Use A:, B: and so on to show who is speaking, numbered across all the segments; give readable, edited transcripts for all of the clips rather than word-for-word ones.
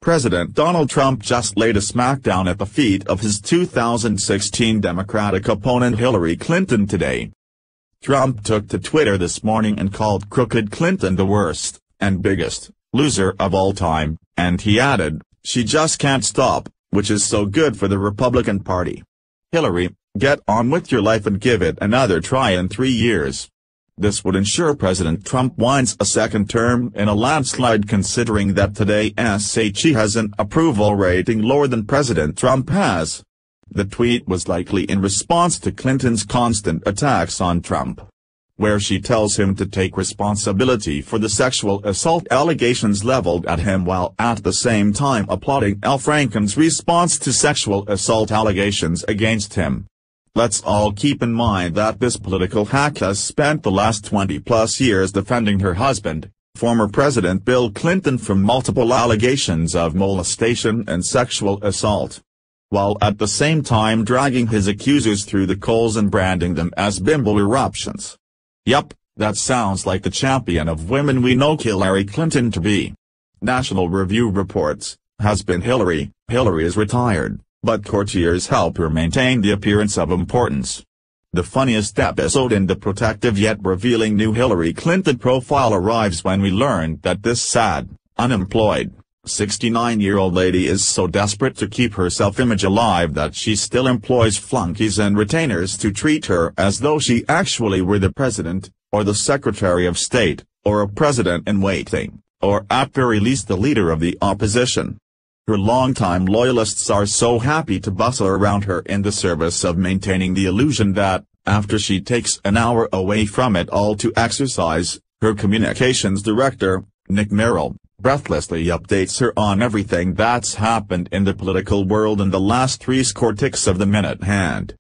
A: President Donald Trump just laid a smackdown at the feet of his 2016 Democratic opponent Hillary Clinton today. Trump took to Twitter this morning and called crooked Clinton the worst and biggest loser of all time, and he added, "She just can't stop, which is so good for the Republican Party. Hillary, get on with your life and give it another try in 3 years." This would ensure President Trump wins a second term in a landslide, considering that today he has an approval rating lower than President Trump has. The tweet was likely in response to Clinton's constant attacks on Trump, where she tells him to take responsibility for the sexual assault allegations leveled at him while at the same time applauding Al Franken's response to sexual assault allegations against him. Let's all keep in mind that this political hack has spent the last 20-plus years defending her husband, former President Bill Clinton, from multiple allegations of molestation and sexual assault, while at the same time dragging his accusers through the coals and branding them as bimbo eruptions. Yup, that sounds like the champion of women we know Hillary Clinton to be. National Review reports, has been Hillary is retired, but courtiers help her maintain the appearance of importance. The funniest episode in the protective yet revealing new Hillary Clinton profile arrives when we learn that this sad, unemployed, 69-year-old lady is so desperate to keep her self-image alive that she still employs flunkies and retainers to treat her as though she actually were the president, or the Secretary of State, or a president-in-waiting, or at very least the leader of the opposition. Her longtime loyalists are so happy to bustle around her in the service of maintaining the illusion that, after she takes an hour away from it all to exercise, her communications director, Nick Merrill, breathlessly updates her on everything that's happened in the political world in the last 3/4 of the minute hand.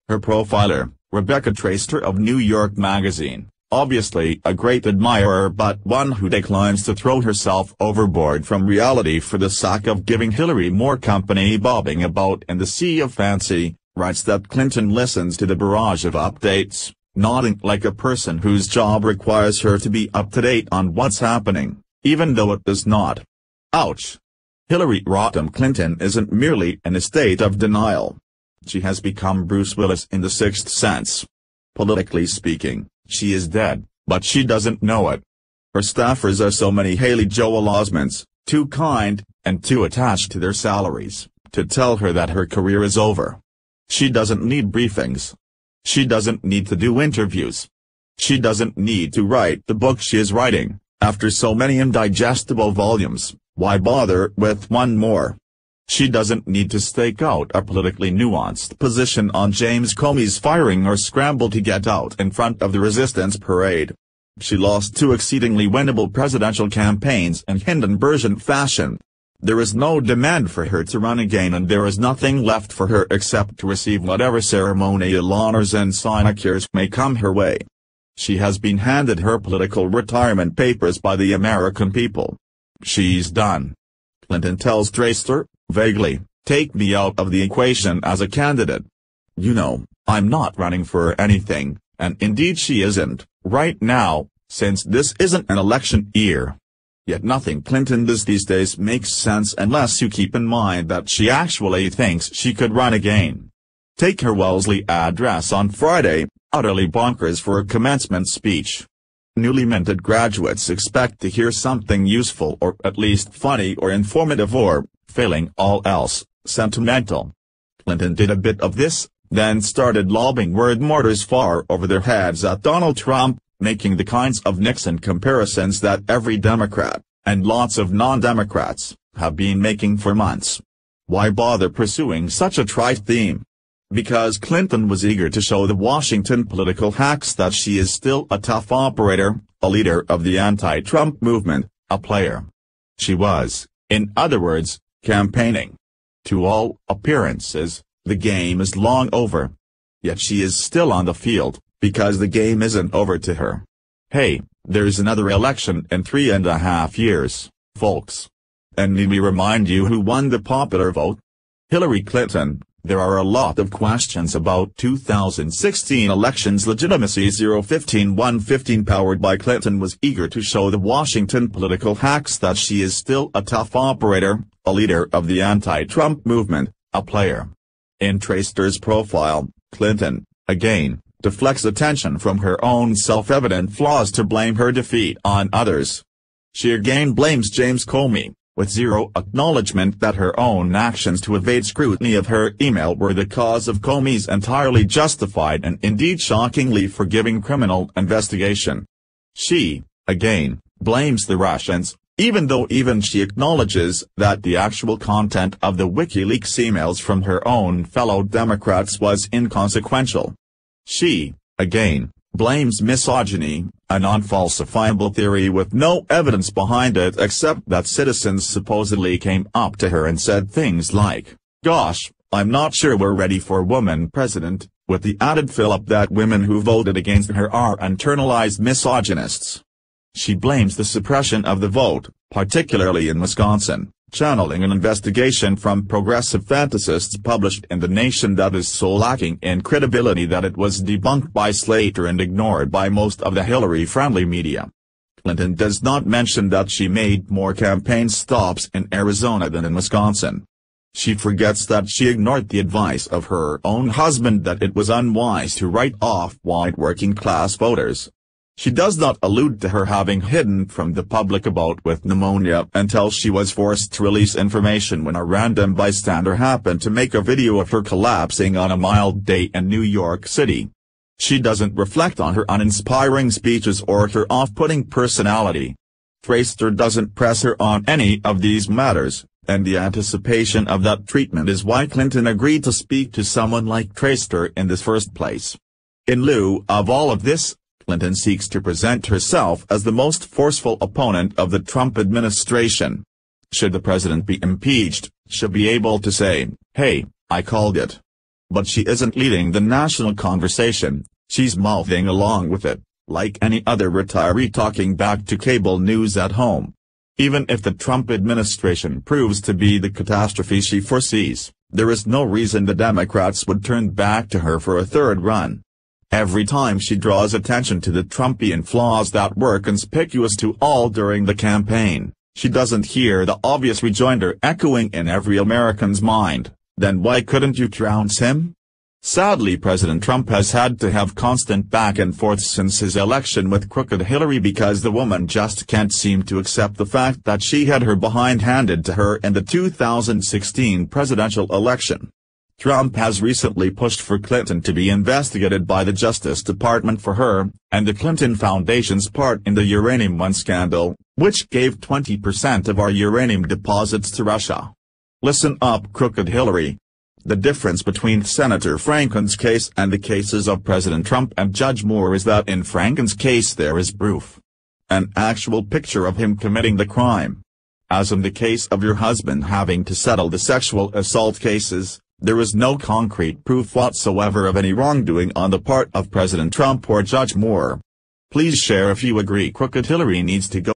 A: Her profiler, Rebecca Traister of New York Magazine, obviously a great admirer but one who declines to throw herself overboard from reality for the sake of giving Hillary more company bobbing about in the sea of fancy, writes that Clinton listens to the barrage of updates, nodding like a person whose job requires her to be up-to-date on what's happening, even though it does not. Ouch. Hillary Rodham Clinton isn't merely in a state of denial. She has become Bruce Willis in The Sixth Sense. Politically speaking, she is dead, but she doesn't know it. Her staffers are so many Haley Joel Osmonts, too kind, and too attached to their salaries, to tell her that her career is over. She doesn't need briefings. She doesn't need to do interviews. She doesn't need to write the book she is writing. After so many indigestible volumes, why bother with one more? She doesn't need to stake out a politically nuanced position on James Comey's firing or scramble to get out in front of the resistance parade. She lost 2 exceedingly winnable presidential campaigns in Hindenburgian fashion. There is no demand for her to run again, and there is nothing left for her except to receive whatever ceremonial honors and sinecures may come her way. She has been handed her political retirement papers by the American people. She's done. Clinton tells Traister, vaguely, "Take me out of the equation as a candidate. You know, I'm not running for anything," and indeed she isn't, right now, since this isn't an election year. Yet nothing Clinton does these days makes sense unless you keep in mind that she actually thinks she could run again. Take her Wellesley address on Friday, utterly bonkers for a commencement speech. Newly minted graduates expect to hear something useful or at least funny or informative or, failing all else, sentimental. Clinton did a bit of this, then started lobbing word mortars far over their heads at Donald Trump, making the kinds of Nixon comparisons that every Democrat, and lots of non-Democrats, have been making for months. Why bother pursuing such a trite theme? Because Clinton was eager to show the Washington political hacks that she is still a tough operator, a leader of the anti-Trump movement, a player. She was, in other words, campaigning. To all appearances, the game is long over. Yet she is still on the field, because the game isn't over to her. Hey, there's another election in 3.5 years, folks. And need we remind you who won the popular vote? Hillary Clinton, There are a lot of questions about 2016 election's legitimacy. 015-115 powered by Clinton was eager to show the Washington political hacks that she is still a tough operator, a leader of the anti-Trump movement, a player. In Traster's profile, Clinton, again, deflects attention from her own self-evident flaws to blame her defeat on others. She again blames James Comey, with zero acknowledgement that her own actions to evade scrutiny of her email were the cause of Comey's entirely justified and indeed shockingly forgiving criminal investigation. She, again, blames the Russians, even though she acknowledges that the actual content of the WikiLeaks emails from her own fellow Democrats was inconsequential. She, again, blames misogyny, a non-falsifiable theory with no evidence behind it except that citizens supposedly came up to her and said things like, "Gosh, I'm not sure we're ready for woman president," with the added fill-up that women who voted against her are internalized misogynists. She blames the suppression of the vote, particularly in Wisconsin, channeling an investigation from progressive fantasists published in The Nation that is so lacking in credibility that it was debunked by Slater and ignored by most of the Hillary-friendly media. Clinton does not mention that she made more campaign stops in Arizona than in Wisconsin. She forgets that she ignored the advice of her own husband that it was unwise to write off white working-class voters. She does not allude to her having hidden from the public a bout with pneumonia until she was forced to release information when a random bystander happened to make a video of her collapsing on a mild day in New York City. She doesn't reflect on her uninspiring speeches or her off-putting personality. Traster doesn't press her on any of these matters, and the anticipation of that treatment is why Clinton agreed to speak to someone like Traster in the first place. In lieu of all of this, Clinton seeks to present herself as the most forceful opponent of the Trump administration. Should the president be impeached, she'll be able to say, "Hey, I called it." But she isn't leading the national conversation, she's mouthing along with it, like any other retiree talking back to cable news at home. Even if the Trump administration proves to be the catastrophe she foresees, there is no reason the Democrats would turn back to her for a third run. Every time she draws attention to the Trumpian flaws that were conspicuous to all during the campaign, she doesn't hear the obvious rejoinder echoing in every American's mind, "Then why couldn't you trounce him?" Sadly, President Trump has had to have constant back and forth since his election with crooked Hillary because the woman just can't seem to accept the fact that she had her behind handed to her in the 2016 presidential election. Trump has recently pushed for Clinton to be investigated by the Justice Department for her, and the Clinton Foundation's part in the Uranium One scandal, which gave 20% of our uranium deposits to Russia. Listen up, crooked Hillary. The difference between Senator Franken's case and the cases of President Trump and Judge Moore is that in Franken's case there is proof. An actual picture of him committing the crime. As in the case of your husband having to settle the sexual assault cases, there is no concrete proof whatsoever of any wrongdoing on the part of President Trump or Judge Moore. Please share if you agree crooked Hillary needs to go.